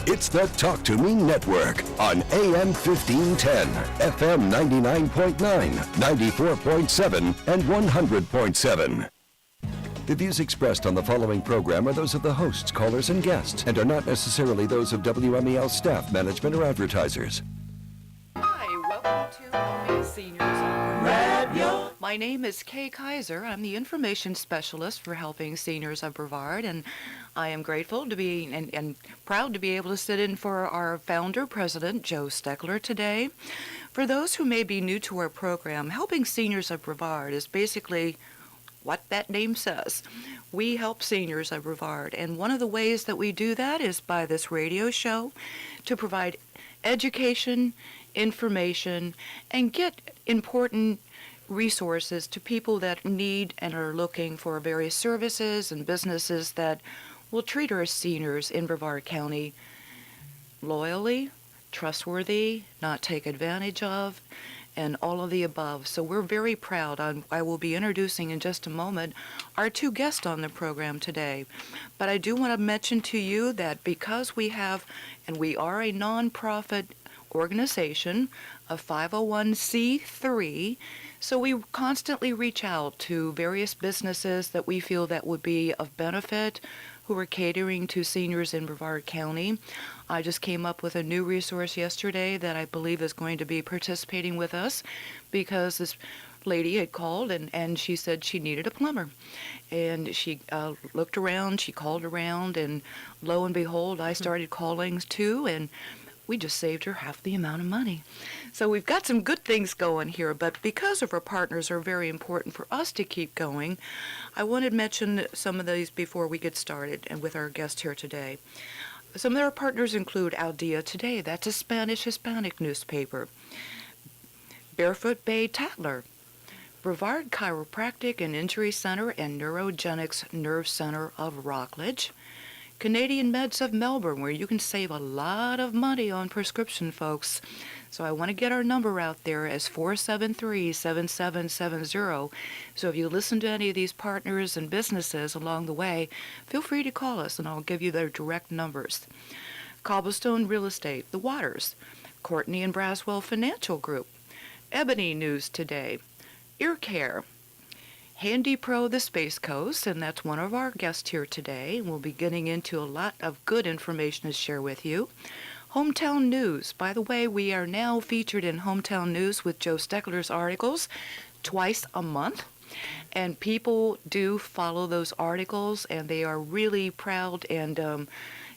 It's the Talk to Me Network on AM 1510, FM 99.9, 94.7, and 100.7. The views expressed on the following program are those of the hosts, callers, and guests, and are not necessarily those of WMEL staff, management, or advertisers. Hi, welcome to Helping Seniors on Radio. My name is Kay Kaiser. I'm the information specialist for Helping Seniors of Brevard, and I am grateful to be and proud to be able to sit in for our founder, President Joe Steckler, today. For those who may be new to our program, Helping Seniors of Brevard is basically what that name says. We help seniors of Brevard, and one of the ways that we do that is by this radio show to provide education, information, and get important resources to people that need and are looking for various services and businesses that will treat our seniors in Brevard County loyally, trustworthy, not take advantage of, and all of the above. So we're very proud. I will be introducing in just a moment our two guests on the program today. But I do want to mention to you that because we have, and we are a nonprofit organization, a 501c3, so we constantly reach out to various businesses that we feel that would be of benefit, who are catering to seniors in Brevard County. I just came up with a new resource yesterday that I believe is going to be participating with us because this lady had called and she said she needed a plumber. And she looked around, she called around, and lo and behold, I started calling too, and we just saved her half the amount of money. So we've got some good things going here, but because of our partners are very important for us to keep going, I wanted to mention some of these before we get started and with our guest here today. Some of our partners include Al Dia Today, that's a Spanish-Hispanic newspaper. Barefoot Bay Tatler, Brevard Chiropractic and Injury Center and Neurogenics Nerve Center of Rockledge, Canadian Meds of Melbourne, where you can save a lot of money on prescription, folks. So I want to get our number out there as 473-7770. So if you listen to any of these partners and businesses along the way, feel free to call us and I'll give you their direct numbers. Cobblestone Real Estate, The Waters, Courtney and Braswell Financial Group, Ebony News Today, Ear Care, HandyPro, the Space Coast, and that's one of our guests here today. We'll be getting into a lot of good information to share with you. Hometown News. By the way, we are now featured in Hometown News with Joe Steckler's articles twice a month. And people do follow those articles, and they are really proud, and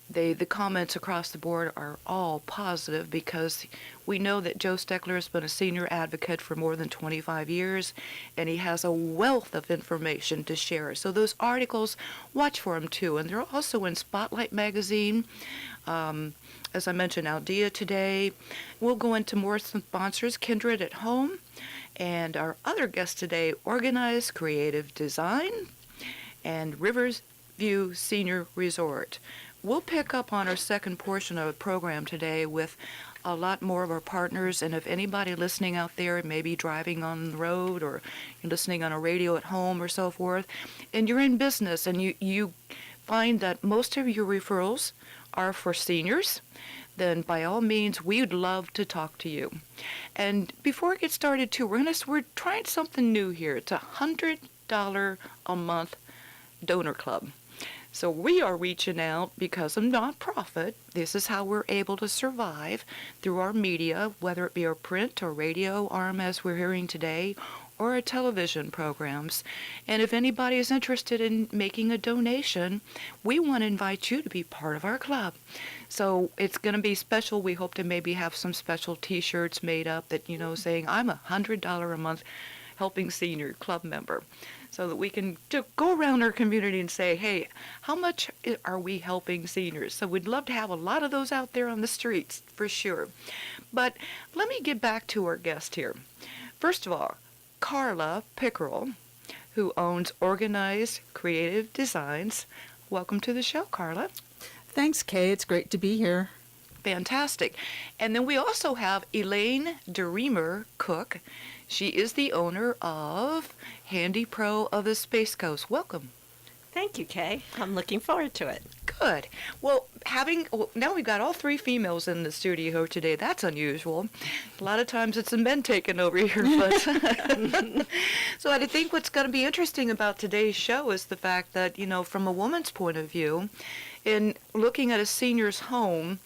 the comments across the board are all positive because we know that Joe Steckler has been a senior advocate for more than 25 years, and he has a wealth of information to share. So those articles, watch for them too. And they're also in Spotlight Magazine. As I mentioned, Al Dia Today. We'll go into more sponsors, Kindred at Home, and our other guest today, Organized Creative Design, and Riversview Senior Resort. We'll pick up on our second portion of the program today with a lot more of our partners, and if anybody listening out there may be driving on the road or you're listening on a radio at home or so forth, and you're in business and you find that most of your referrals are for seniors, then by all means, we'd love to talk to you. And before we get started too, we're trying something new here. It's a $100 a month donor club. So we are reaching out because of nonprofit. This is how we're able to survive through our media, whether it be our print or radio arm as we're hearing today, or our television programs. And if anybody is interested in making a donation, we want to invite you to be part of our club. So it's going to be special. We hope to maybe have some special T-shirts made up that, saying I'm a $100 a month Helping Senior Club member, so that we can go around our community and say, hey, how much are we helping seniors? So we'd love to have a lot of those out there on the streets, for sure. But let me get back to our guest here. First of all, Carla Pickerill, who owns Organized Creative Designs. Welcome to the show, Carla. Thanks, Kay. It's great to be here. Fantastic. And then we also have Elaine Deremer Cook. She is the owner of HandyPro of the Space Coast. Welcome. Thank you, Kay. I'm looking forward to it. Good. Well, now we've got all three females in the studio today. That's unusual. A lot of times it's the men taking over here. But so I think what's going to be interesting about today's show is the fact that, from a woman's point of view, in looking at a senior's home,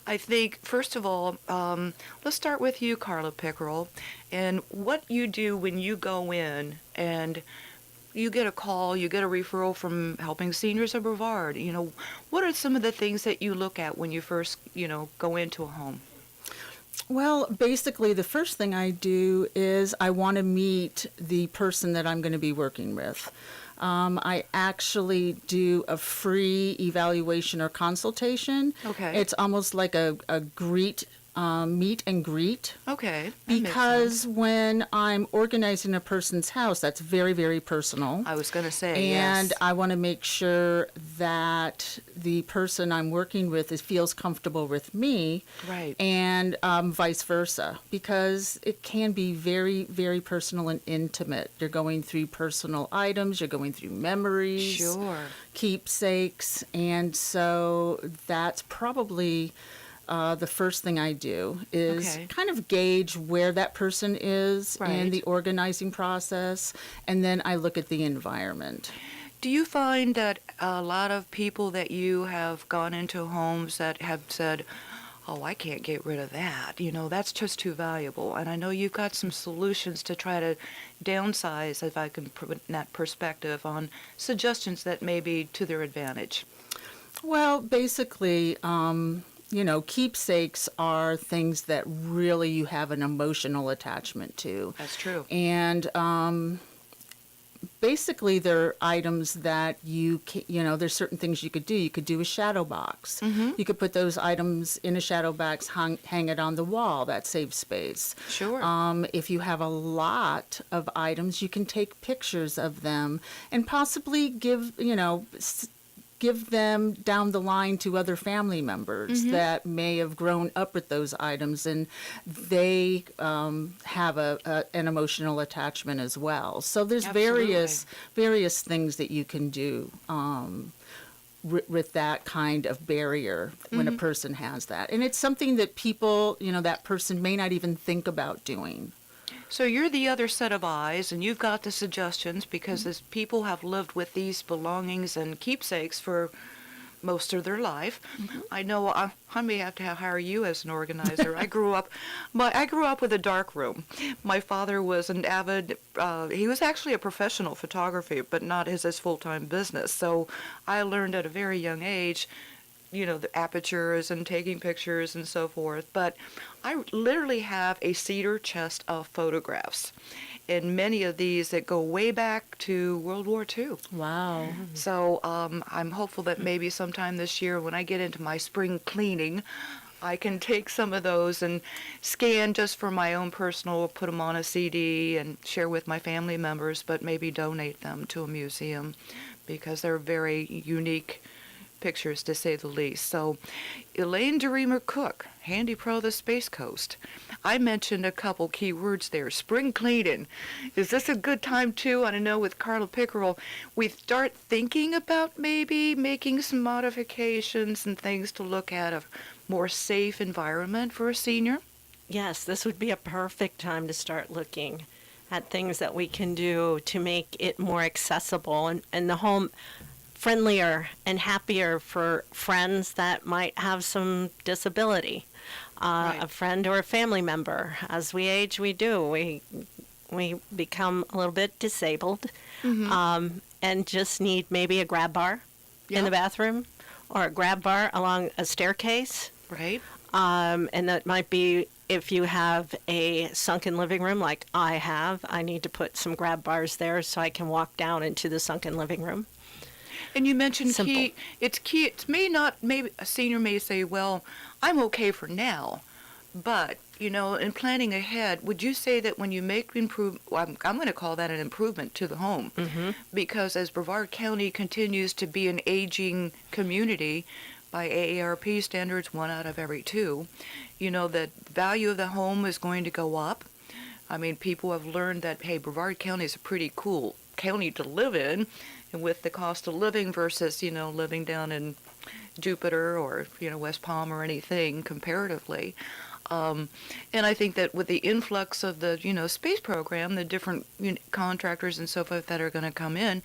I think, first of all, let's start with you, Carla Pickerill, and what you do when you go in and you get a call, you get a referral from Helping Seniors of Brevard. What are some of the things that you look at when you first, go into a home? Well, basically, the first thing I do is I want to meet the person that I'm going to be working with. I actually do a free evaluation or consultation. Okay. It's almost like a meet and greet. Okay. That makes Because sense. when I'm organizing a person's house, that's very, very personal. I was going to say, And yes. I want to make sure that the person I'm working with feels comfortable with me. Right. And vice versa, because it can be very, very personal and intimate. You're going through personal items, you're going through memories, Sure. keepsakes, and so that's probably the first thing I do is Okay. kind of gauge where that person is Right. in the organizing process, and then I look at the environment. Do you find that a lot of people that you have gone into homes that have said, oh, I can't get rid of that, that's just too valuable, and I know you've got some solutions to try to downsize, if I can put that perspective, on suggestions that may be to their advantage? Well, basically, keepsakes are things that really you have an emotional attachment to. That's true. And basically, they're items that there's certain things you could do. You could do a shadow box. Mm-hmm. You could put those items in a shadow box, hang it on the wall. That saves space. Sure. If you have a lot of items, you can take pictures of them and possibly give them down the line to other family members that may have grown up with those items, and they have an emotional attachment as well. So there's various things that you can do with that kind of barrier when a person has that. And it's something that people, that person may not even think about doing. So you're the other set of eyes, and you've got the suggestions, because as people have lived with these belongings and keepsakes for most of their life. I know I may have to hire you as an organizer. I grew up with a dark room. My father was an avid, he was actually a professional photographer, but not his full-time business. So I learned at a very young age, the apertures and taking pictures and so forth. But I literally have a cedar chest of photographs, and many of these that go way back to World War II. Wow. So I'm hopeful that maybe sometime this year, when I get into my spring cleaning, I can take some of those and scan just for my own personal, put them on a CD and share with my family members, but maybe donate them to a museum, because they're very unique pictures, to say the least. So, Elaine Deremer Cook, HandyPro the Space Coast. I mentioned a couple key words there. Spring cleaning. Is this a good time too? I know with Carla Pickerill, we start thinking about maybe making some modifications and things to look at a more safe environment for a senior. Yes, this would be a perfect time to start looking at things that we can do to make it more accessible and the home friendlier and happier for friends that might have some disability. Right. A friend or a family member. As we age, we do. We become a little bit disabled, and just need maybe a grab bar in the bathroom, or a grab bar along a staircase. Right. And that might be, if you have a sunken living room like I have, I need to put some grab bars there so I can walk down into the sunken living room. And you mentioned Simple. key. It's key. It may not. Maybe a senior may say, "Well, I'm okay for now," but in planning ahead, would you say that when you make I'm going to call that an improvement to the home, because as Brevard County continues to be an aging community, by AARP standards, 1 out of every 2, the value of the home is going to go up. I mean, people have learned that, hey, Brevard County is a pretty cool county to live in. with the cost of living versus, living down in Jupiter or, West Palm or anything comparatively. And I think that with the influx of the, space program, the different contractors and so forth that are going to come in,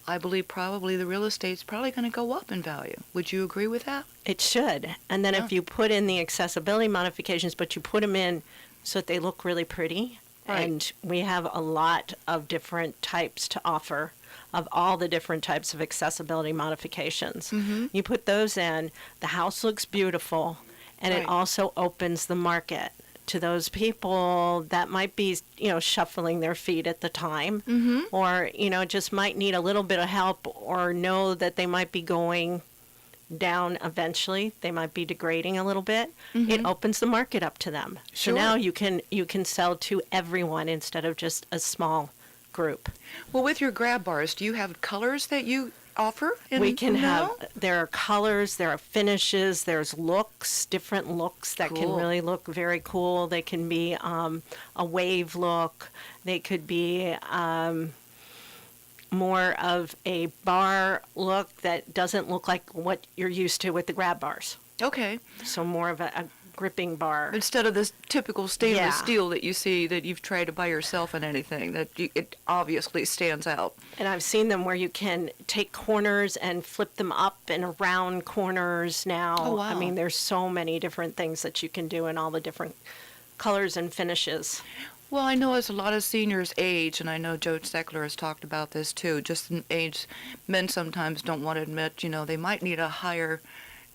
I believe probably the real estate's probably going to go up in value. Would you agree with that? It should. And then if you put in the accessibility modifications, but you put them in so that they look really pretty, Right. and we have a lot of different types to offer of all the different types of accessibility modifications. You put those in, the house looks beautiful, and Right. it also opens the market to those people that might be, shuffling their feet at the time, or, just might need a little bit of help, or know that they might be going down eventually. They might be degrading a little bit. It opens the market up to them. Sure. So now you can sell to everyone instead of just a small group. Well, with your grab bars, do you have colors that you offer? We can now? there are colors, there are finishes, there's looks, different looks that can Cool. really look very cool. They can be a wave look. They could be more of a bar look that doesn't look like what you're used to with the grab bars. Okay. So more of a gripping bar. Instead of this typical stainless Yeah. steel that you see that you've tried to buy yourself in anything, it obviously stands out. And I've seen them where you can take corners and flip them up and around corners now. Oh, wow. I mean, there's so many different things that you can do in all the different colors and finishes. Well, I know as a lot of seniors age, and I know Joe Steckler has talked about this too, just in age, men sometimes don't want to admit, they might need a higher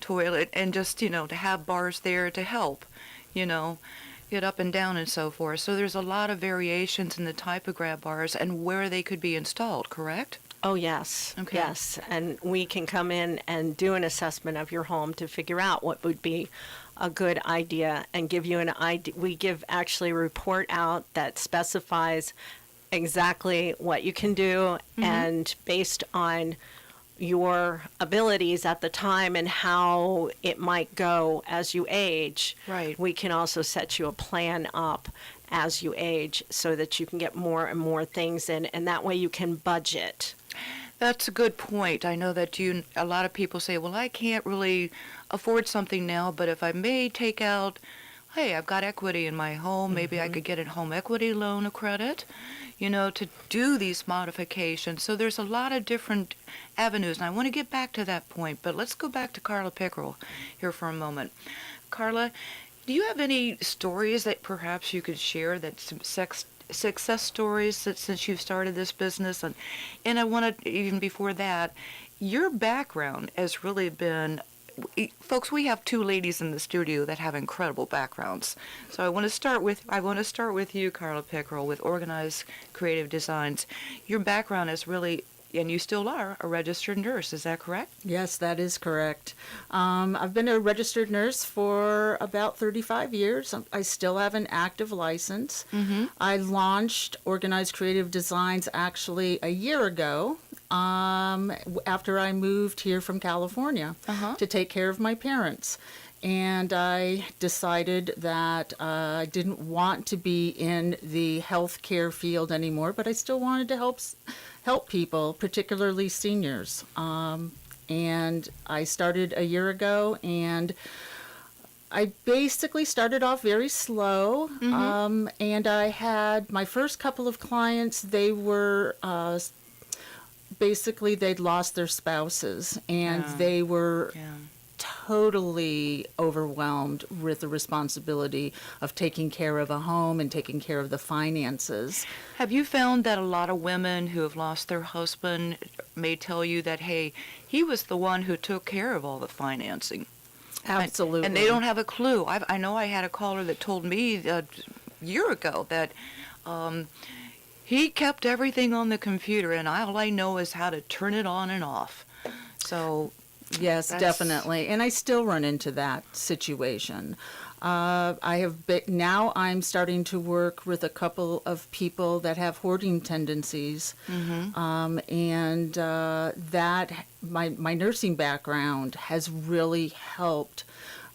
toilet and just, to have bars there to help, get up and down and so forth. So there's a lot of variations in the type of grab bars and where they could be installed, correct? Oh, yes. Okay. Yes. And we can come in and do an assessment of your home to figure out what would be a good idea and give you an idea. We give actually a report out that specifies exactly what you can do, and based on your abilities at the time and how it might go as you age, Right. we can also set you a plan up as you age so that you can get more and more things in, and that way you can budget. That's a good point. I know that a lot of people say, well, I can't really afford something now, but if I may take out, hey, I've got equity in my home, maybe I could get a home equity loan or credit, to do these modifications. So there's a lot of different avenues, and I want to get back to that point, but let's go back to Carla Pickerill here for a moment. Carla, do you have any stories that perhaps you could share, that some success stories that since you've started this business? And I want to, even before that, your background has really been, folks, we have two ladies in the studio that have incredible backgrounds. So I want to start with you, Carla Pickerill, with Organized Creative Designs. Your background is really, and you still are, a registered nurse, is that correct? Yes, that is correct. I've been a registered nurse for about 35 years. I still have an active license. I launched Organized Creative Designs actually a year ago, after I moved here from California to take care of my parents. And I decided that I didn't want to be in the healthcare field anymore, but I still wanted to help people, particularly seniors. And I started a year ago, and I basically started off very slow. And I had my first couple of clients, they were basically they'd lost their spouses, and they were totally overwhelmed with the responsibility of taking care of a home and taking care of the finances. Have you found that a lot of women who have lost their husband may tell you that, hey, he was the one who took care of all the financing? Absolutely. And they don't have a clue. I know I had a caller that told me a year ago that he kept everything on the computer, and all I know is how to turn it on and off. So Yes, that's- definitely. And I still run into that situation. Now I'm starting to work with a couple of people that have hoarding tendencies. And that my nursing background has really helped.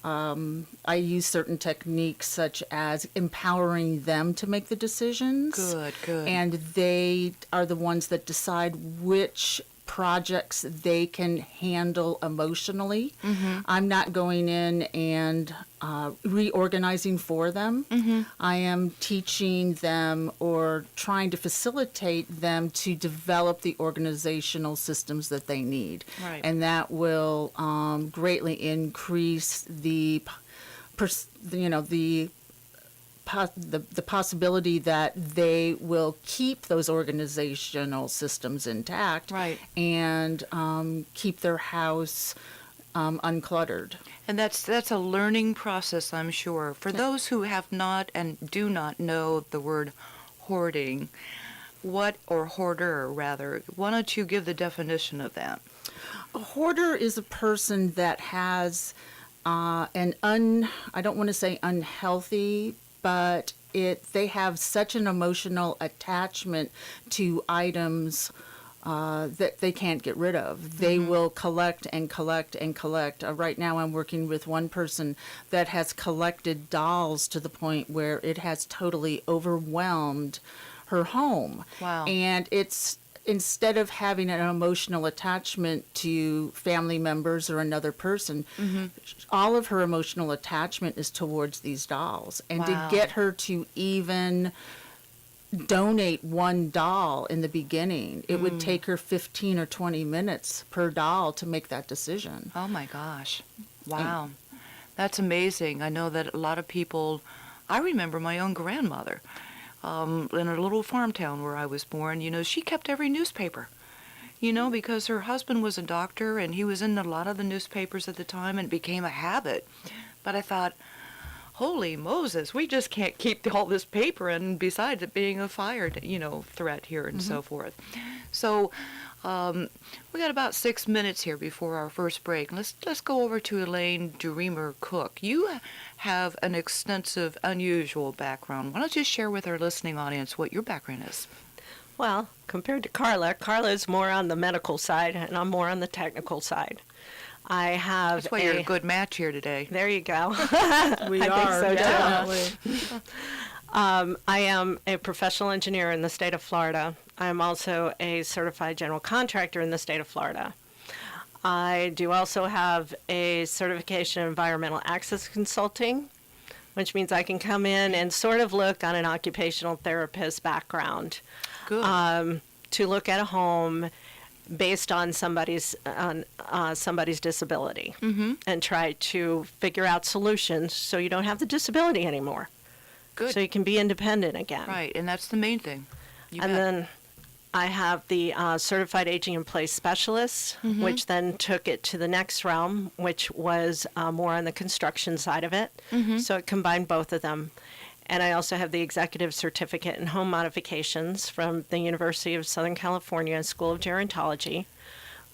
I use certain techniques such as empowering them to make the decisions. Good. And they are the ones that decide which projects they can handle emotionally. I'm not going in and reorganizing for them. I am teaching them or trying to facilitate them to develop the organizational systems that they need. Right. And that will greatly increase the possibility that they will keep those organizational systems intact, Right. and keep their house uncluttered. And that's a learning process, I'm sure. For those who have not and do not know the word hoarding, or hoarder rather, why don't you give the definition of that? A hoarder is a person that has I don't want to say unhealthy, but they have such an emotional attachment to items that they can't get rid of. They will collect and collect and collect. Right now I'm working with one person that has collected dolls to the point where it has totally overwhelmed her home. Wow. And it's, instead of having an emotional attachment to family members or another person, all of her emotional attachment is towards these dolls. And Wow. to get her to even donate one doll in the beginning, it would take her 15 or 20 minutes per doll to make that decision. Oh my gosh. Wow. That's amazing. I know that a lot of people, I remember my own grandmother, in a little farm town where I was born, she kept every newspaper, because her husband was a doctor and he was in a lot of the newspapers at the time, and it became a habit. But I thought, holy Moses, we just can't keep all this paper, and besides it being a fire, threat here and so forth. So we got about 6 minutes here before our first break. Let's go over to Elaine Deremer Cook. You have an extensive, unusual background. Why don't you share with our listening audience what your background is? Well, compared to Carla is more on the medical side, and I'm more on the technical side. I have That's why you're a good match here today. There you go. We I are, think so, too. definitely. I am a professional engineer in the state of Florida. I am also a certified general contractor in the state of Florida. I do also have a certification in environmental access consulting, which means I can come in and sort of look on an occupational therapist background Good. to look at a home based on somebody's disability and try to figure out solutions so you don't have the disability anymore. Good. So you can be independent again. Right, and that's the main thing. You And bet. then I have the certified aging in place specialist, which then took it to the next realm, which was more on the construction side of it. So it combined both of them. And I also have the executive certificate in home modifications from the University of Southern California School of Gerontology,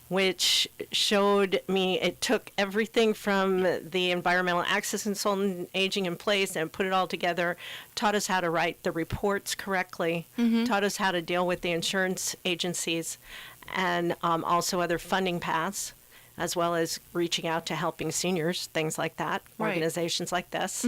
which showed me, it took everything from the environmental access consultant, aging in place, and put it all together, taught us how to write the reports correctly, taught us how to deal with the insurance agencies, and also other funding paths, as well as reaching out to helping seniors, things like that, Right. organizations like this,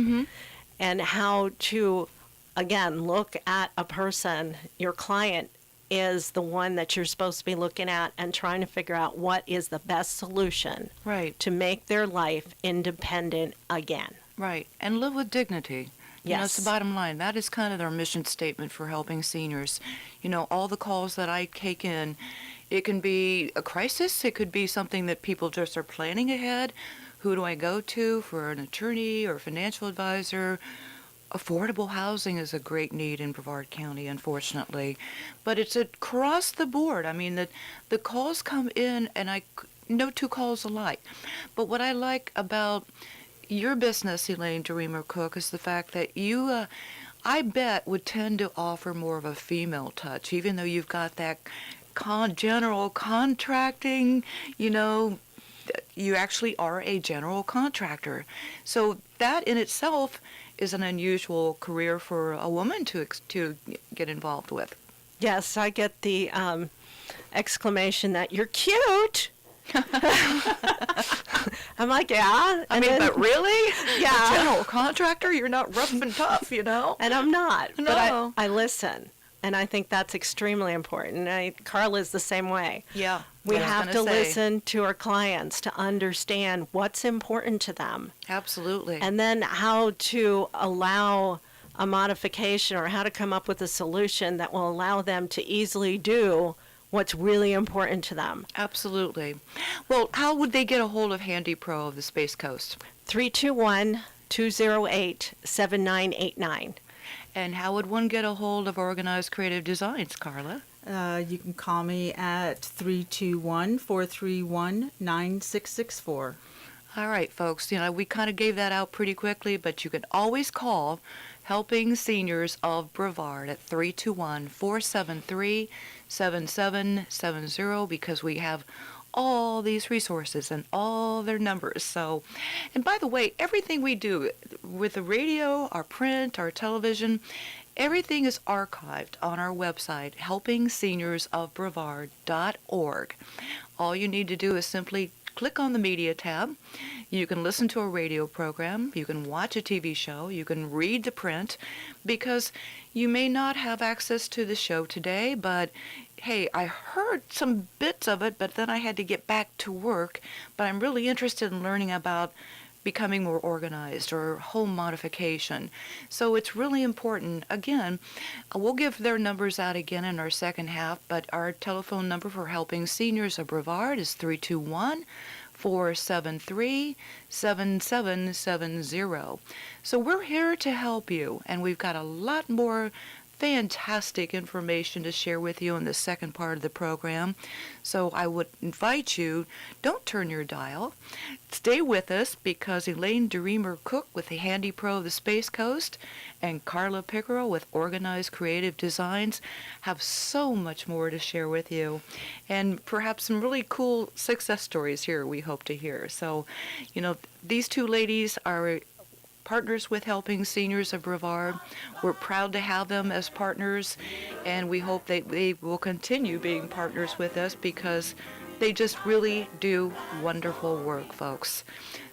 and how to, again, look at a person, your client, is the one that you're supposed to be looking at and trying to figure out what is the best solution Right. to make their life independent again. Right, and live with dignity. It's Yes. the bottom line. That is kind of their mission statement for helping seniors. All the calls that I take in, it can be a crisis. It could be something that people just are planning ahead. Who do I go to for an attorney or financial advisor? Affordable housing is a great need in Brevard County, unfortunately. But it's across the board. I mean, the calls come in, and no two calls alike. But what I like about your business, Elaine Deremer Cook, is the fact that you, I bet, would tend to offer more of a female touch, even though you've got that general contracting, you actually are a general contractor. So that in itself is an unusual career for a woman to get involved with. Yes, I get the exclamation that you're cute. I'm like, yeah. I mean, but really? Yeah. A general contractor? You're not rough and tough, And I'm not. No. But I listen. And I think that's extremely important. Carla's the same way. Yeah. We I was have gonna to say. listen to our clients to understand what's important to them, Absolutely. and then how to allow a modification or how to come up with a solution that will allow them to easily do what's really important to them. Absolutely. Well, how would they get a hold of HandyPro of the Space Coast? 321-208-7989. And how would one get a hold of Organized Creative Designs, Carla? You can call me at 321-431-9664. All right, folks, we kind of gave that out pretty quickly, but you can always call Helping Seniors of Brevard at 321-473-7770 because we have all these resources and all their numbers. So, and by the way, everything we do with the radio, our print, our television, everything is archived on our website, helpingseniorsofbrevard.org. All you need to do is simply click on the media tab. You can listen to a radio program, you can watch a TV show, you can read the print, because you may not have access to the show today, but hey, I heard some bits of it, but then I had to get back to work, but I'm really interested in learning about becoming more organized or home modification. So it's really important. Again, we'll give their numbers out again in our second half, but our telephone number for Helping Seniors of Brevard is 321-473-7770. So we're here to help you, and we've got a lot more fantastic information to share with you in the second part of the program. So I would invite you, don't turn your dial. Stay with us because Elaine Deremer Cook with the HandyPro of the Space Coast and Carla Pickerill with Organized Creative Designs have so much more to share with you, and perhaps some really cool success stories here we hope to hear. So, these two ladies are partners with Helping Seniors of Brevard. We're proud to have them as partners, and we hope that they will continue being partners with us because they just really do wonderful work, folks.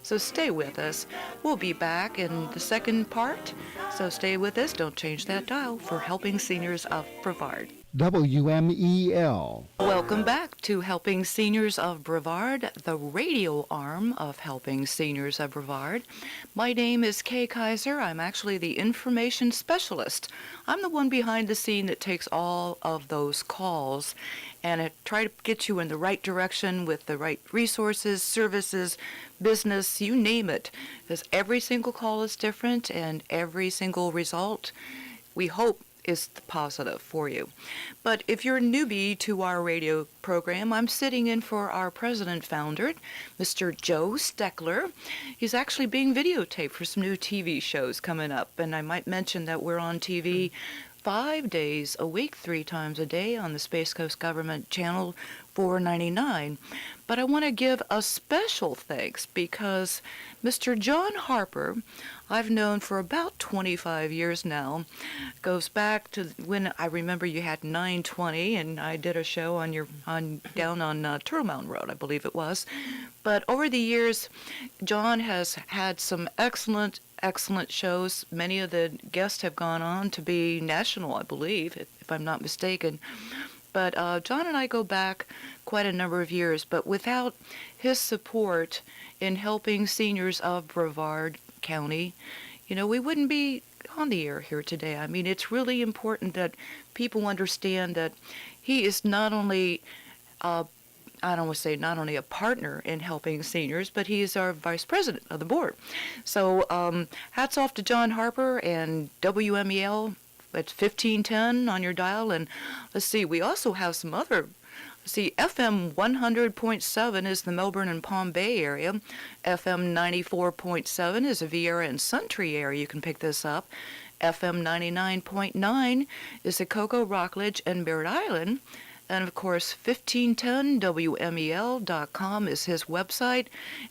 So stay with us. We'll be back in the second part, so stay with us. Don't change that dial for Helping Seniors of Brevard. WMEL. Welcome back to Helping Seniors of Brevard, the radio arm of Helping Seniors of Brevard. My name is Kay Kaiser. I'm actually the information specialist. I'm the one behind the scene that takes all of those calls and I try to get you in the right direction with the right resources, services, business, you name it. Because every single call is different and every single result, we hope, is positive for you. But if you're a newbie to our radio program, I'm sitting in for our president founder, Mr. Joe Steckler. He's actually being videotaped for some new TV shows coming up, and I might mention that we're on TV 5 days a week, 3 times a day on the Space Coast Government Channel 499. But I want to give a special thanks because Mr. John Harper, I've known for about 25 years now, goes back to when I remember you had 920 and I did a show down on Turtle Mountain Road, I believe it was. But over the years, John has had some excellent shows. Many of the guests have gone on to be national, I believe, if I'm not mistaken. But John and I go back quite a number of years, but without his support in helping seniors of Brevard County, we wouldn't be on the air here today. I mean, it's really important that people understand that he is not only I don't want to say not only a partner in helping seniors, but he is our vice president of the board. So hats off to John Harper and WMEL. It's 1510 on your dial. And let's see, we also have some other. FM 100.7 is the Melbourne and Palm Bay area. FM 94.7 is the Viera and Suntree area. You can pick this up. FM 99.9 is the Cocoa, Rockledge, and Merritt Island. And, of course, 1510WMEL.com is his website,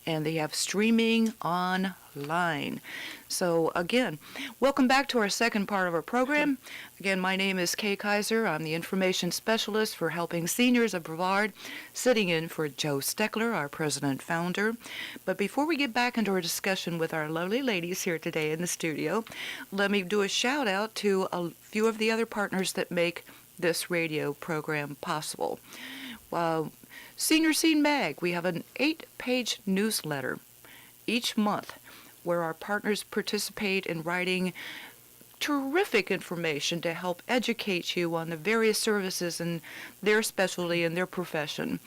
and they have streaming online. So, again, welcome back to our second part of our program. Again, my name is Kay Kaiser. I'm the information specialist for Helping Seniors of Brevard, sitting in for Joe Steckler, our president founder. But before we get back into our discussion with our lovely ladies here today in the studio, let me do a shout-out to a few of the other partners that make this radio program possible. Senior Scene Mag, we have an 8-page newsletter each month where our partners participate in writing terrific information to help educate you on the various services in their specialty and their profession.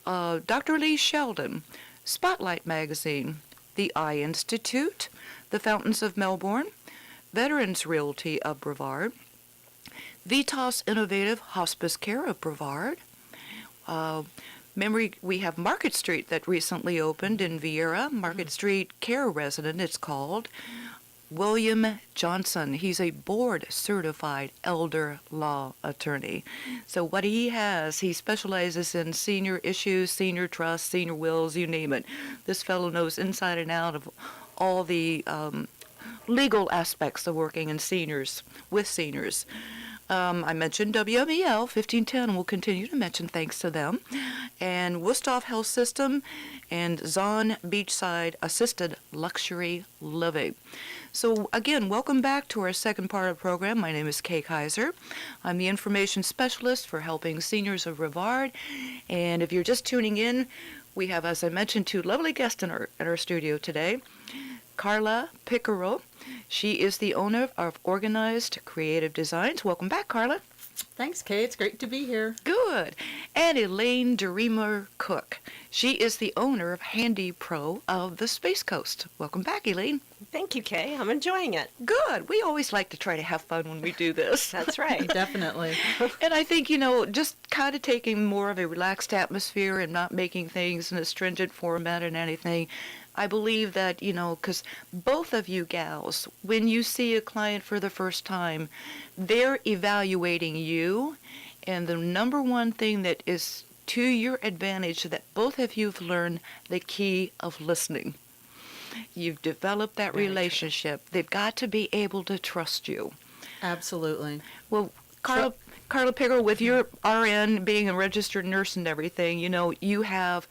Dr. Lee Sheldon, Spotlight Magazine, the Eye Institute, the Fountains of Melbourne, Veterans Realty of Brevard, Vitas Innovative Hospice Care of Brevard. We have Market Street that recently opened in Vieira, Market Street Care Resident it's called. William Johnson, he's a board-certified elder law attorney. So what he has, he specializes in senior issues, senior trusts, senior wills, you name it. This fellow knows inside and out of all the legal aspects of working in seniors, with seniors. I mentioned WMEL 1510, and we'll continue to mention thanks to them, and Wusthof Health System, and Zon Beachside Assisted Luxury Living. So again, welcome back to our second part of the program. My name is Kay Kaiser. I'm the information specialist for helping seniors of Brevard, and if you're just tuning in, we have, as I mentioned, two lovely guests in our studio today. Carla Pickerill. She is the owner of Organized Creative Designs. Welcome back, Carla. Thanks, Kay. It's great to be here. Good. And Elaine Deremer Cook. She is the owner of HandyPro of the Space Coast. Welcome back, Elaine. Thank you, Kay. I'm enjoying it. Good. We always like to try to have fun when we do this. That's right. Definitely. And I think, just kind of taking more of a relaxed atmosphere and not making things in a stringent format and anything. I believe that, because both of you gals, when you see a client for the first time, they're evaluating you, and the number one thing that is to your advantage that both of you have learned the key of listening. You've developed that relationship. They've got to be able to trust you. Absolutely. Well, Carla Pickerill, with your RN being a registered nurse and everything, you have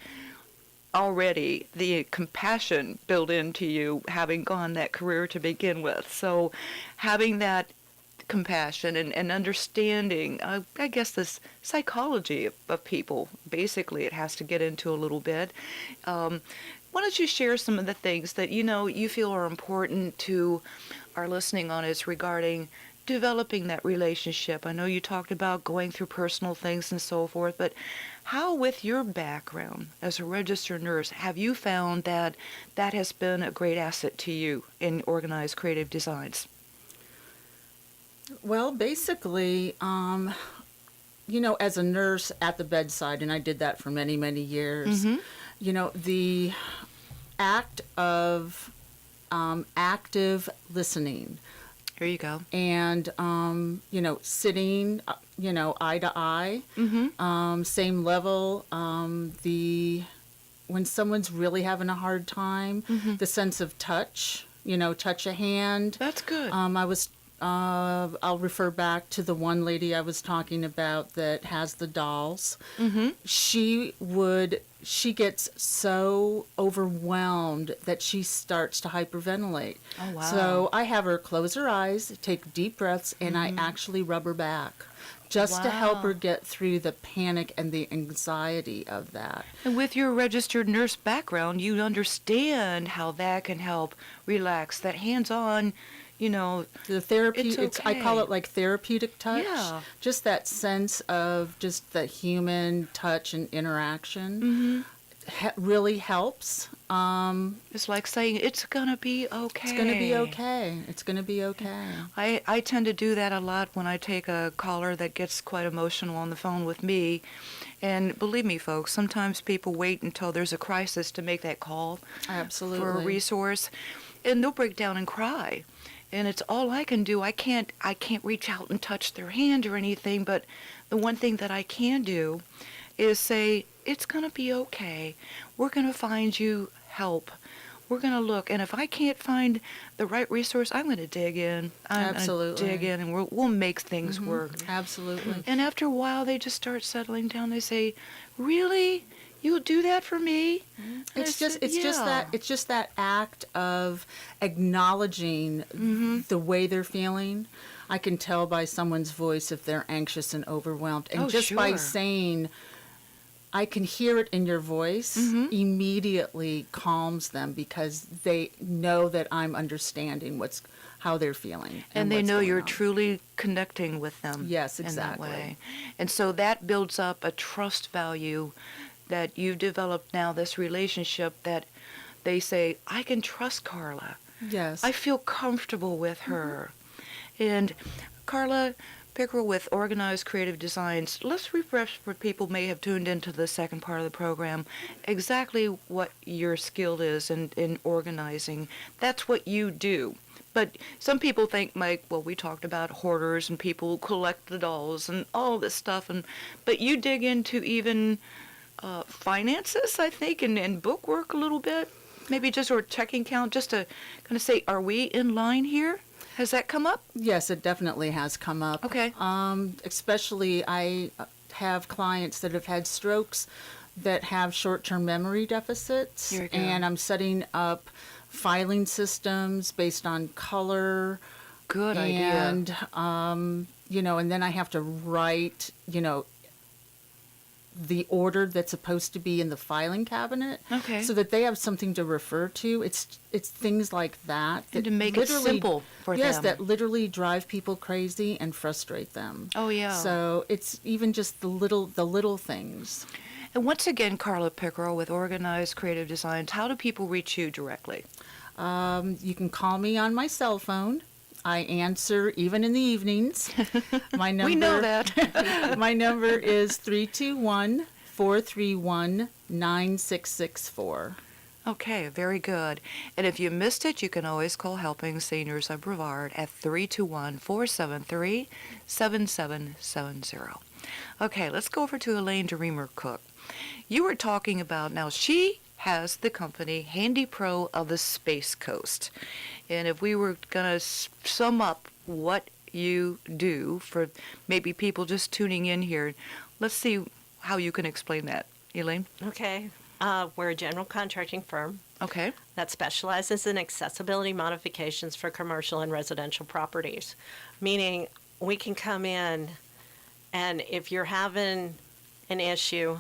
already the compassion built into you, having gone that career to begin with. So having that compassion and understanding, I guess, this psychology of people, basically it has to get into a little bit. Why don't you share some of the things that you feel are important to our listening audience regarding developing that relationship? I know you talked about going through personal things and so forth, but how, with your background as a registered nurse, have you found that has been a great asset to you in Organized Creative Designs? Well, basically, as a nurse at the bedside, and I did that for many, many years, the act of active listening. Here you go. And, sitting, eye to eye, same level, when someone's really having a hard time, the sense of touch, touch a hand. That's good. I'll refer back to the one lady I was talking about that has the dolls. She gets so overwhelmed that she starts to hyperventilate. Oh, wow. So I have her close her eyes, take deep breaths, and I actually rub her back just to help her get through the panic and the anxiety of that. And with your registered nurse background, you understand how that can help relax, that hands-on, the therapy, it's okay. I call it like therapeutic touch. Yeah. Just that sense of just the human touch and interaction really helps. It's like saying, it's going to be okay. It's going to be okay. It's going to be okay. I tend to do that a lot when I take a caller that gets quite emotional on the phone with me. And believe me, folks, sometimes people wait until there's a crisis to make that call. Absolutely. For a resource. And they'll break down and cry. And it's all I can do. I can't reach out and touch their hand or anything, but the one thing that I can do is say, it's going to be okay. We're going to find you help. We're going to look. And if I can't find the right resource, I'm going to dig in. Absolutely. Dig in, and we'll make things work. Absolutely. And after a while, they just start settling down. They say, really? You'll do that for me? It's just that act of acknowledging the way they're feeling. I can tell by someone's voice if they're anxious and overwhelmed. And by saying, I can hear it in your voice, immediately calms them because they know that I'm understanding how they're feeling. And they what's know going you're on. truly connecting with them. Yes, in that exactly. way. And so that builds up a trust value that you've developed now, this relationship that they say, I can trust Carla. Yes. I feel comfortable with her. And Carla Pickerill with Organized Creative Designs, let's refresh for people may have tuned into the second part of the program exactly what your skill is in organizing. That's what you do. But some people think, Mike, well, we talked about hoarders and people who collect the dolls and all this stuff, but you dig into even finances, I think, and bookwork a little bit, maybe just or checking count, just to kind of say, are we in line here? Has that come up? Yes, it definitely has come up. Okay. Especially I have clients that have had strokes that have short-term memory deficits. Here we go. And I'm setting up filing systems based on color. Good idea. And, and then I have to write, the order that's supposed to be in the filing cabinet. Okay. So that they have something to refer to. It's things like that. And to make it simple for yes, them. that literally drive people crazy and frustrate them. Oh, yeah. So it's even just the little things. And once again, Carla Pickerill with Organized Creative Designs, how do people reach you directly? You can call me on my cell phone. I answer even in the evenings. My number, We know that. My number is 321-431-9664. Okay, very good. And if you missed it, you can always call Helping Seniors of Brevard at 321-473-7770. Okay, let's go over to Elaine Deremer Cook. You were talking about, now she has the company HandyPro of the Space Coast. And if we were going to sum up what you do for maybe people just tuning in here, let's see how you can explain that. Elaine? Okay. We're a general contracting firm Okay. that specializes in accessibility modifications for commercial and residential properties, meaning we can come in and if you're having an issue,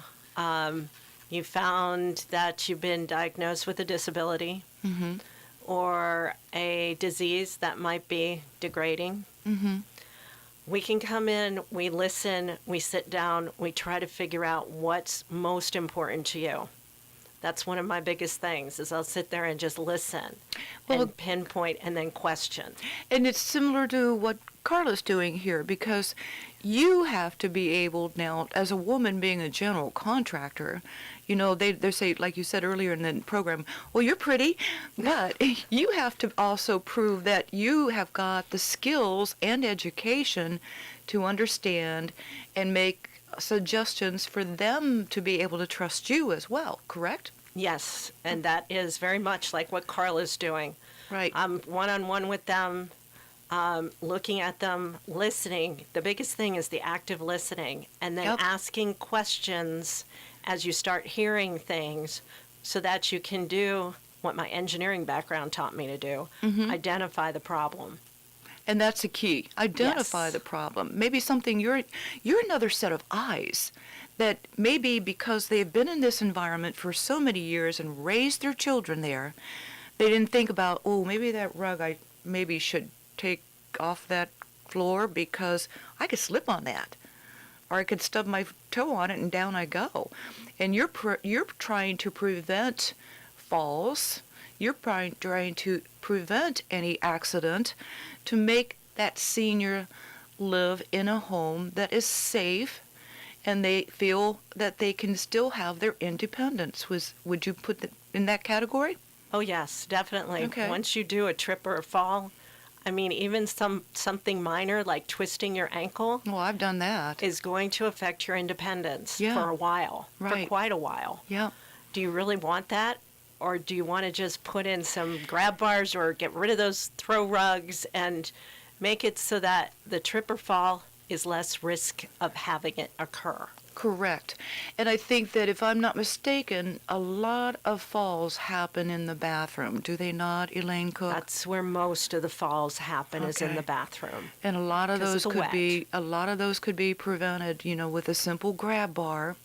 you found that you've been diagnosed with a disability or a disease that might be degrading. We can come in, we listen, we sit down, we try to figure out what's most important to you. That's one of my biggest things is I'll sit there and just listen and pinpoint and then question. And it's similar to what Carla's doing here because you have to be able now, as a woman being a general contractor, they say, like you said earlier in the program, well, you're pretty, but you have to also prove that you have got the skills and education to understand and make suggestions for them to be able to trust you as well, correct? Yes, and that is very much like what Carla's doing. Right. I'm one-on-one with them, looking at them, listening. The biggest thing is the active listening, and then asking questions as you start hearing things so that you can do what my engineering background taught me to do, identify the problem. And that's a key. Identify the problem. Maybe something you're another set of eyes that maybe because they've been in this environment for so many years and raised their children there, they didn't think about, oh, maybe that rug I maybe should take off that floor because I could slip on that. Or I could stub my toe on it and down I go. And you're trying to prevent falls. You're trying to prevent any accident to make that senior live in a home that is safe and they feel that they can still have their independence. Would you put that in that category? Oh, yes, definitely. Okay. Once you do a trip or a fall, I mean, even something minor like twisting your ankle Well, I've done that. is going to affect your independence Yeah. for a while, Right. for quite a while. Yeah. Do you really want that? Or do you want to just put in some grab bars or get rid of those throw rugs and make it so that the trip or fall is less risk of having it occur? Correct. And I think that if I'm not mistaken, a lot of falls happen in the bathroom. Do they not, Elaine Cook? That's where most of the falls happen is in Okay. the bathroom. And a lot of 'Cause those of the could be prevented, with a simple grab bar.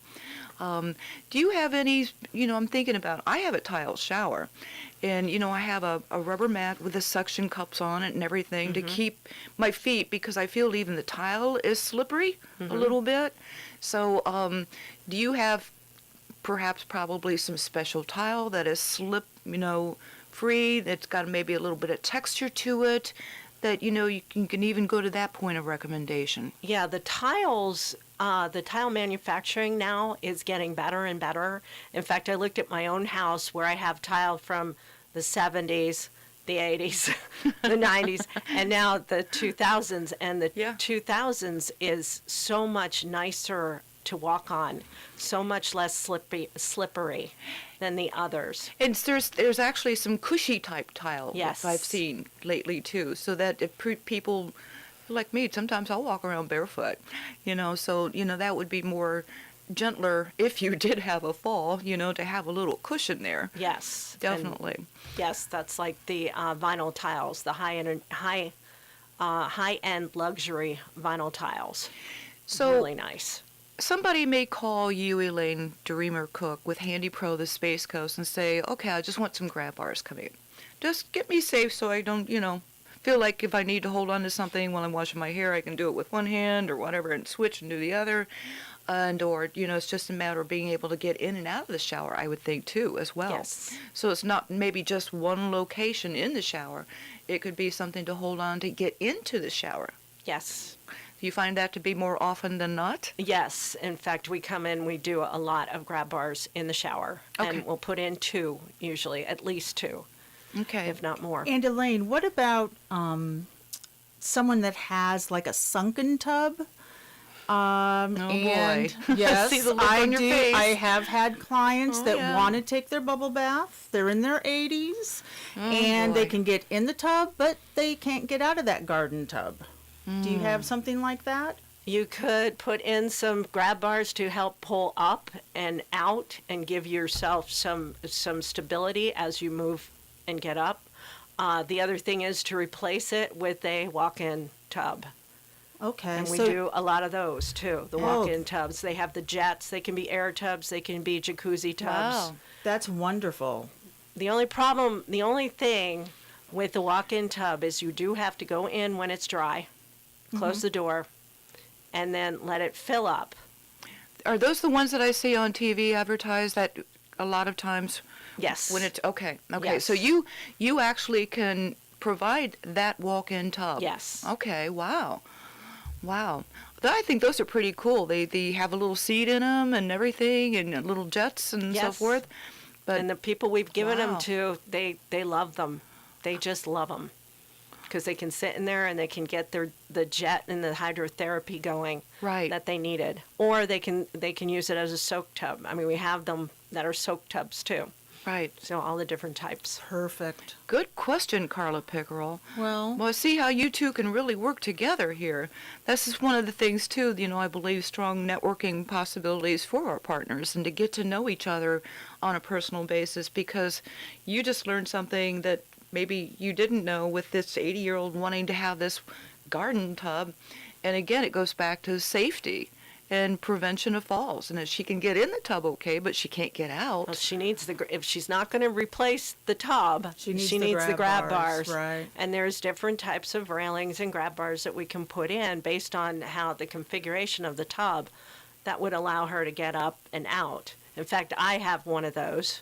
Do you have any, I'm thinking about, I have a tile shower, and, I have a rubber mat with the suction cups on it and everything to keep my feet, because I feel even the tile is slippery a little bit. So, do you have perhaps probably some special tile that is free, that's got maybe a little bit of texture to it, that, you can even go to that point of recommendation? Yeah, the tile manufacturing now is getting better and better. In fact, I looked at my own house where I have tile from the 70s, the 80s, the 90s, and now the 2000s. And the 2000s is so much nicer to walk on, so much less slippery than the others. And there's actually some cushy type tile Yes. that I've seen lately too, so that if people like me, sometimes I'll walk around barefoot, so that would be more gentler if you did have a fall, to have a little cushion there. Yes, Definitely. And yes, that's like the vinyl tiles, the high-end luxury vinyl tiles. So really nice. somebody may call you, Elaine, Deremer Cook, with HandyPro, the Space Coast, and say, okay, I just want some grab bars coming. Just get me safe so I don't, feel like if I need to hold on to something while I'm washing my hair, I can do it with one hand or whatever and switch and do the other. Or, it's just a matter of being able to get in and out of the shower, I would think, too, as well. Yes. So it's not maybe just one location in the shower. It could be something to hold on to get into the shower. Yes. Do you find that to be more often than not? Yes. In fact, we come in, we do a lot of grab bars in the shower. Okay. And we'll put in 2, usually, at least 2, Okay. if not more. And Elaine, what about someone that has like a sunken tub? Oh, And boy. yes, See the look I on your do. face. I have had clients Oh, that yeah. want to take their bubble bath. They're in their 80s, and they boy. can get in the tub, but they can't get out of that garden tub. Do you have something like that? You could put in some grab bars to help pull up and out and give yourself some stability as you move and get up. The other thing is to replace it with a walk-in tub. Okay, And we so do a lot of those too, the Oh. walk-in tubs. They have the jets, they can be air tubs, they can be jacuzzi tubs. Wow. that's wonderful. The only thing with the walk-in tub is you do have to go in when it's dry, close the door, and then let it fill up. Are those the ones that I see on TV advertised that a lot of times Yes. when it's okay? Yes. So you actually can provide that walk-in tub. Yes. Okay. Wow. I think those are pretty cool. They have a little seat in them and everything, and little jets and so Yes. forth. But And the people we've given Wow. them to, they love them. They just love them because they can sit in there and they can get the jet and the hydrotherapy going Right. that they needed, or they can use it as a soak tub. I mean, we have them that are soak tubs too. right. So all the different types. Perfect. Good question, Carla Pickerill. Well, Well, see how you two can really work together here. This is one of the things, too, I believe strong networking possibilities for our partners, and to get to know each other on a personal basis, because you just learned something that maybe you didn't know with this 80-year-old wanting to have this garden tub. And again, it goes back to safety and prevention of falls. And if she can get in the tub okay, but she can't get out. Well, she needs if she's not going to replace the tub, She needs the the grab grab bars. bars, right. And there's different types of railings and grab bars that we can put in based on how the configuration of the tub that would allow her to get up and out. In fact, I have one of those,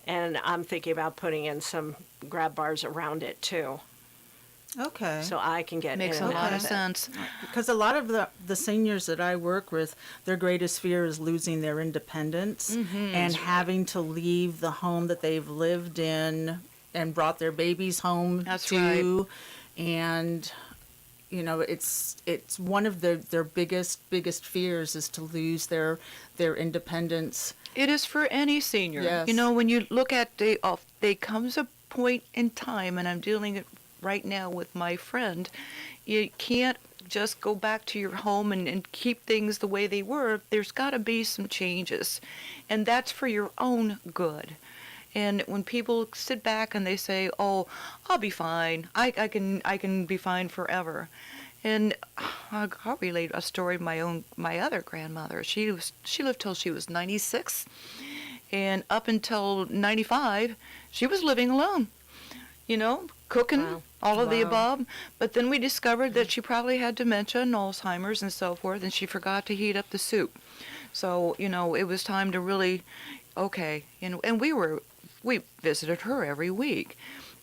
and I'm thinking about putting in some grab bars around it too, okay. so I can get Makes in a and lot out of it. sense. Because a lot of the seniors that I work with, their greatest fear is losing their independence and having to leave the home that they've lived in and brought their babies home That's to. And, it's one of their biggest fears is to lose their independence. It is for any senior. Yes. When you look at there comes a point in time, and I'm dealing it right now with my friend, you can't just go back to your home and keep things the way they were. There's got to be some changes, and that's for your own good. And when people sit back and they say, "Oh, I'll be fine. I can be fine forever," And I'll relate a story of my other grandmother. She lived till she was 96, and up until 95, she was living alone. Cooking, Wow. all of the Wow. above. But then we discovered that she probably had dementia and Alzheimer's and so forth, and she forgot to heat up the soup. So, it was time to really, okay, and we visited her every week.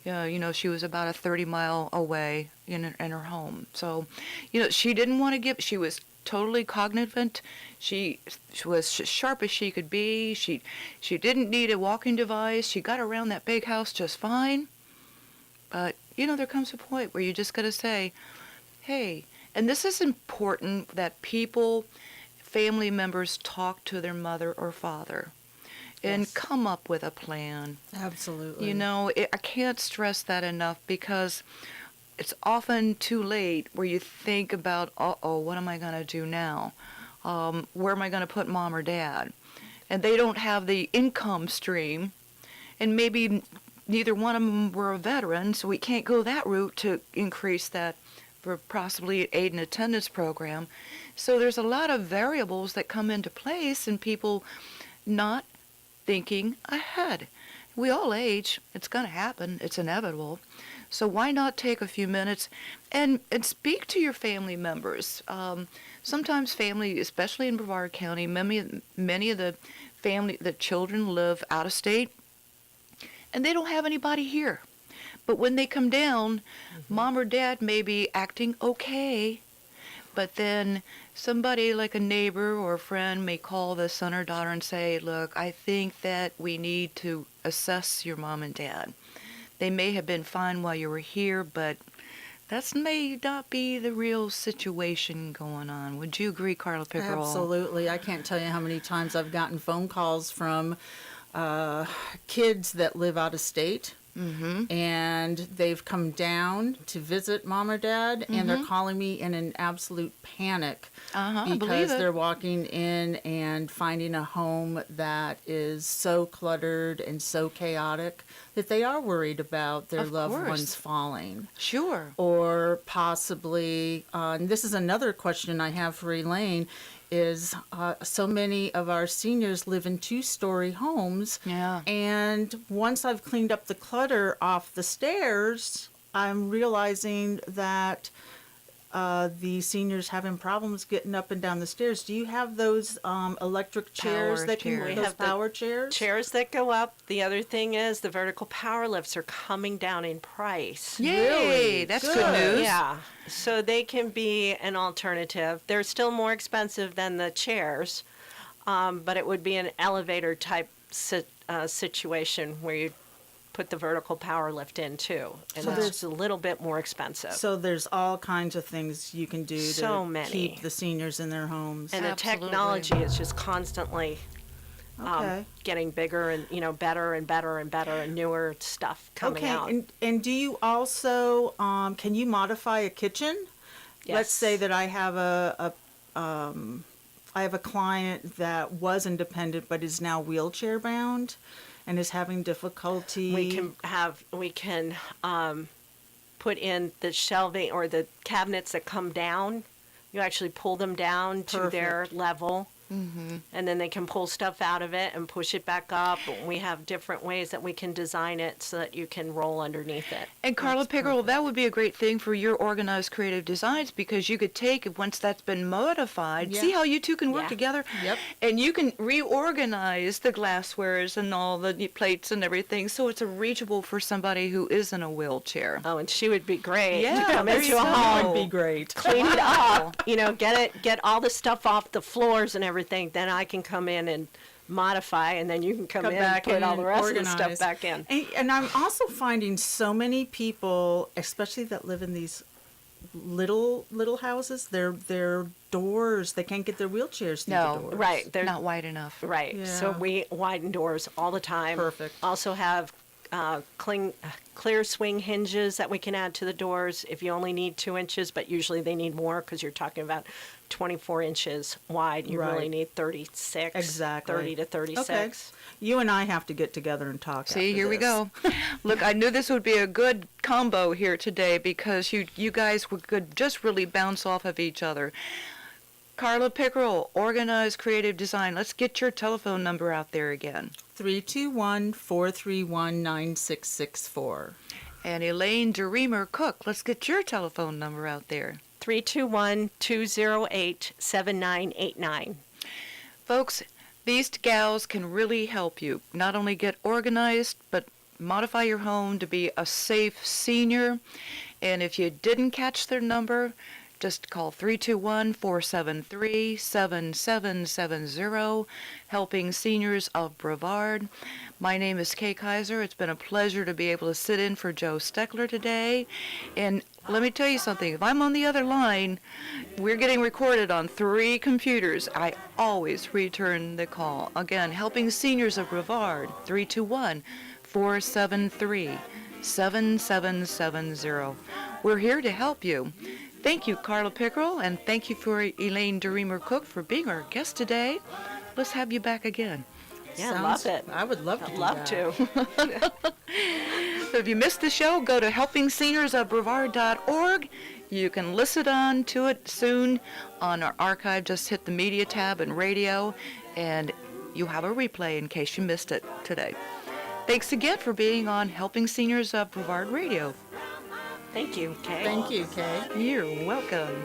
She was about a 30-mile away in her home. So, she didn't want to she was totally cognizant. She was as sharp as she could be. She didn't need a walking device. She got around that big house just fine. But, there comes a point where you just got to say, hey, and this is important that family members talk to their mother or father and Yes. come up with a plan. Absolutely. I can't stress that enough because it's often too late where you think about, what am I going to do now? Where am I going to put mom or dad? And they don't have the income stream, and maybe neither one of them were a veteran, so we can't go that route to increase that for possibly aid and attendance program. So there's a lot of variables that come into place and people not thinking ahead. We all age. It's going to happen. It's inevitable. So why not take a few minutes and speak to your family members? Sometimes family, especially in Brevard County, many of the children live out of state, and they don't have anybody here. But when they come down, mom or dad may be acting okay, but then somebody like a neighbor or a friend may call the son or daughter and say, look, I think that we need to assess your mom and dad. They may have been fine while you were here, but that may not be the real situation going on. Would you agree, Carla Pickerill? Absolutely. I can't tell you how many times I've gotten phone calls from kids that live out of state. Mm-hmm. And they've come down to visit mom or dad, and they're calling me in an absolute panic I believe because it. they're walking in and finding a home that is so cluttered and so chaotic that they are worried about their Of loved course. ones falling. Sure. Or possibly, and this is another question I have for Elaine, is so many of our seniors live in 2-story homes. Yeah. And once I've cleaned up the clutter off the stairs, I'm realizing that the seniors having problems getting up and down the stairs. Do you have those electric chairs Power that can chairs. We those have the power chairs? Chairs that go up. The other thing is the vertical power lifts are coming down in price. Yay, Really? that's Good. good news. Yeah, so they can be an alternative. They're still more expensive than the chairs, but it would be an elevator type situation where you put the vertical power lift in too, and So it's there's- a little bit more expensive. So there's all kinds of things you can do So to many. keep the seniors in their homes. and the Absolutely. technology is just constantly Okay. getting bigger and better and better and better and newer stuff coming Okay, out. and do you also can you modify a kitchen? Let's Yes. say that I have I have a client that was independent but is now wheelchair bound and is having difficulty. We can put in the shelving or the cabinets that come down. You actually pull them down to their level, and then they can pull stuff out of it and push it back up. We have different ways that we can design it so that you can roll underneath it. And Carla Pickerill, that would be a great thing for your organized creative designs, because you could take, once that's been modified, Yeah. see how you two can work Yeah. together? Yep. And you can reorganize the glasswares and all the plates and everything so it's reachable for somebody who is in a wheelchair. Oh, and she would be great Yeah, to come there into you a go. home. That would be great. Clean it up, get all the stuff off the floors and everything. Then I can come in and modify, and then you can come in and back put in all the and rest of the organize. stuff back in. And I'm also finding so many people, especially that live in these little houses, their doors, they can't get their wheelchairs through the doors. Right. They're Not wide enough. right. So Yeah. we widen doors all the time. Perfect. Also have clear swing hinges that we can add to the doors if you only need 2 inches, but usually they need more because you're talking about 24 inches wide. You really Right. need 36, Exactly. 30 to 36. Okay. You and I have to get together and talk. See, after here we this. go. Look, I knew this would be a good combo here today because you guys could just really bounce off of each other. Carla Pickerill, Organized Creative Design. Let's get your telephone number out there again. 321-431-9664. And Elaine Deremer Cook, let's get your telephone number out there. 321-208-7989. Folks, these gals can really help you not only get organized, but modify your home to be a safe senior. And if you didn't catch their number, just call 321-473-7770, Helping Seniors of Brevard. My name is Kay Kaiser. It's been a pleasure to be able to sit in for Joe Steckler today. And let me tell you something. If I'm on the other line, we're getting recorded on 3 computers. I always return the call. Again, Helping Seniors of Brevard, 321-473-7770. We're here to help you. Thank you, Carla Pickerill, and thank you for Elaine Deremer Cook for being our guest today. Let's have you back again. Yeah, Sounds- love it. I would love to. I'd do love that. to. So if you missed the show, go to helpingseniorsofbrevard.org. You can listen on to it soon on our archive. Just hit the media tab and radio, and you have a replay in case you missed it today. Thanks again for being on Helping Seniors of Brevard Radio. Thank you, Kay. Thank you, Kay. You're welcome.